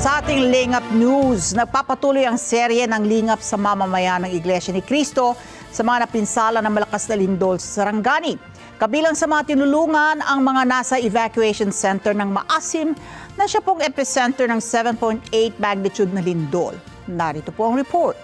Sa ating Lingap News, nagpapatuloy ang serye ng lingap sa mamamayan ng Iglesia ni Cristo sa mga napinsala ng malakas na lindol sa Sarangani. Kabilang sa mga tinulungan ang mga nasa evacuation center ng Maasim na siya pong epicenter ng 7.8 magnitude na lindol. Narito po ang report.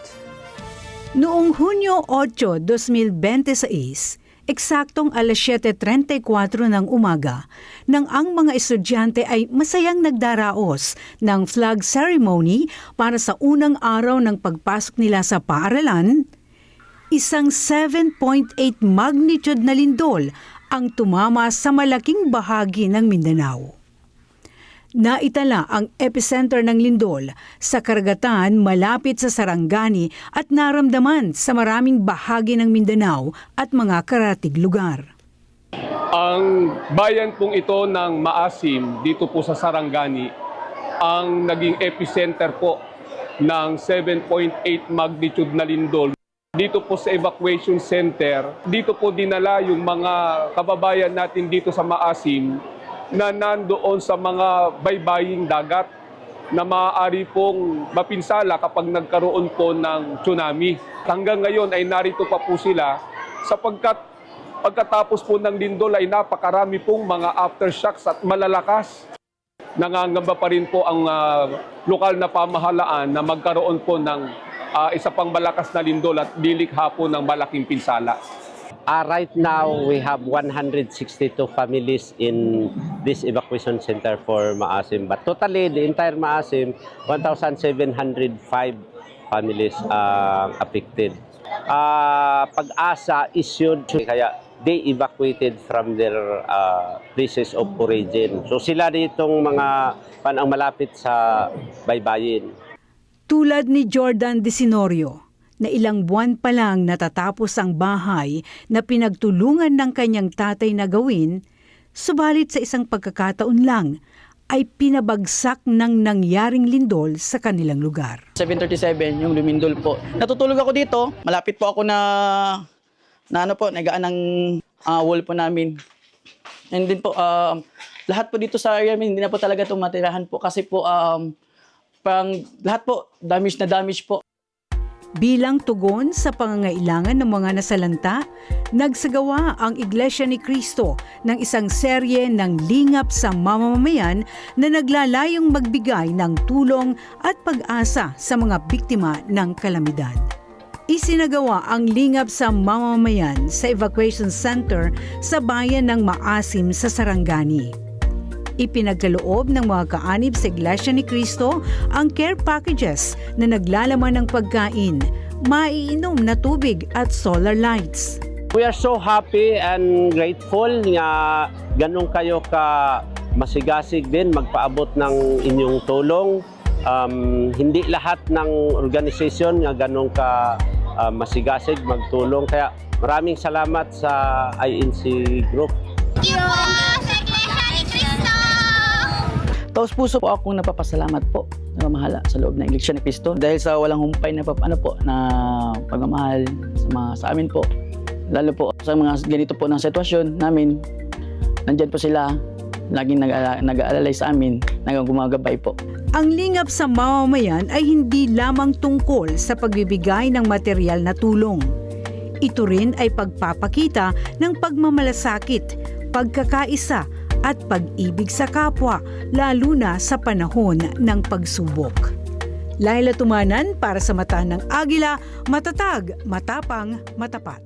Noong Hunyo 8, 2026, eksaktong alas 7:34 ng umaga, nang ang mga estudyante ay masayang nagdaraos ng flag ceremony para sa unang araw ng pagpasok nila sa paaralan, isang 7.8 magnitude na lindol ang tumama sa malaking bahagi ng Mindanao. Naitala ang epicenter ng lindol sa karagatan malapit sa Sarangani at naramdaman sa maraming bahagi ng Mindanao at mga karatig lugar. Ang bayan pong ito ng Maasim, dito po sa Sarangani, ang naging epicenter po ng 7.8 magnitude na lindol. Dito po sa evacuation center, dito po dinala yung mga kababayan natin dito sa Maasim na nandoon sa mga baybaying dagat na maaari pong mapinsala kapag nagkaroon po ng tsunami. Hanggang ngayon ay narito pa po sila sapagkat pagkatapos po ng lindol ay napakarami pong mga aftershocks at malalakas. Nangangamba pa rin po ang lokal na pamahalaan na magkaroon po ng isa pang malakas na lindol at lilikha po ng malaking pinsala. Right now, we have 162 families in this evacuation center for Maasim. But totally, the entire Maasim, 1,705 families affected. Pag-asa issued, kaya they evacuated from their places of origin. So sila ditong mga ang malapit sa baybayin. Tulad ni Jordan Disinorio, na ilang buwan pa lang natatapos ang bahay na pinagtulungan ng kanyang tatay na gawin, subalit sa isang pagkakataon lang ay pinabagsak ng nangyaring lindol sa kanilang lugar. 7:37 yung lumindol po. Natutulog ako dito, malapit po ako na nagaan ng wall po namin. And then po, lahat po dito sa area, hindi na po talaga itong matirahan po kasi po, lahat po, damage po. Bilang tugon sa pangangailangan ng mga nasalanta, nagsagawa ang Iglesia ni Cristo ng isang serye ng lingap sa mamamayan na naglalayong magbigay ng tulong at pag-asa sa mga biktima ng kalamidad. Isinagawa ang lingap sa mamamayan sa evacuation center sa bayan ng Maasim sa Sarangani. Ipinagkaloob ng mga kaanib sa Iglesia ni Cristo ang care packages na naglalaman ng pagkain, maiinom na tubig at solar lights. We are so happy and grateful nga ganun kayo ka masigasig din magpaabot ng inyong tulong. Hindi lahat ng organisasyon nga ganun ka masigasig magtulong. Kaya maraming salamat sa INC Group. Taos puso po akong napapasalamat po na mamahala sa loob ng Iglesia ni Cristo dahil sa walang humpay na pagmamahal sa amin po. Lalo po sa mga ganito po ng sitwasyon namin, nandyan po sila, laging nag-aalalay sa amin, gumagabay po. Ang lingap sa mamamayan ay hindi lamang tungkol sa pagbibigay ng material na tulong. Ito rin ay pagpapakita ng pagmamalasakit, pagkakaisa, at pag-ibig sa kapwa, lalo na sa panahon ng pagsubok. Laila Tumanan para sa Mata ng Agila, matatag, matapang, matapat.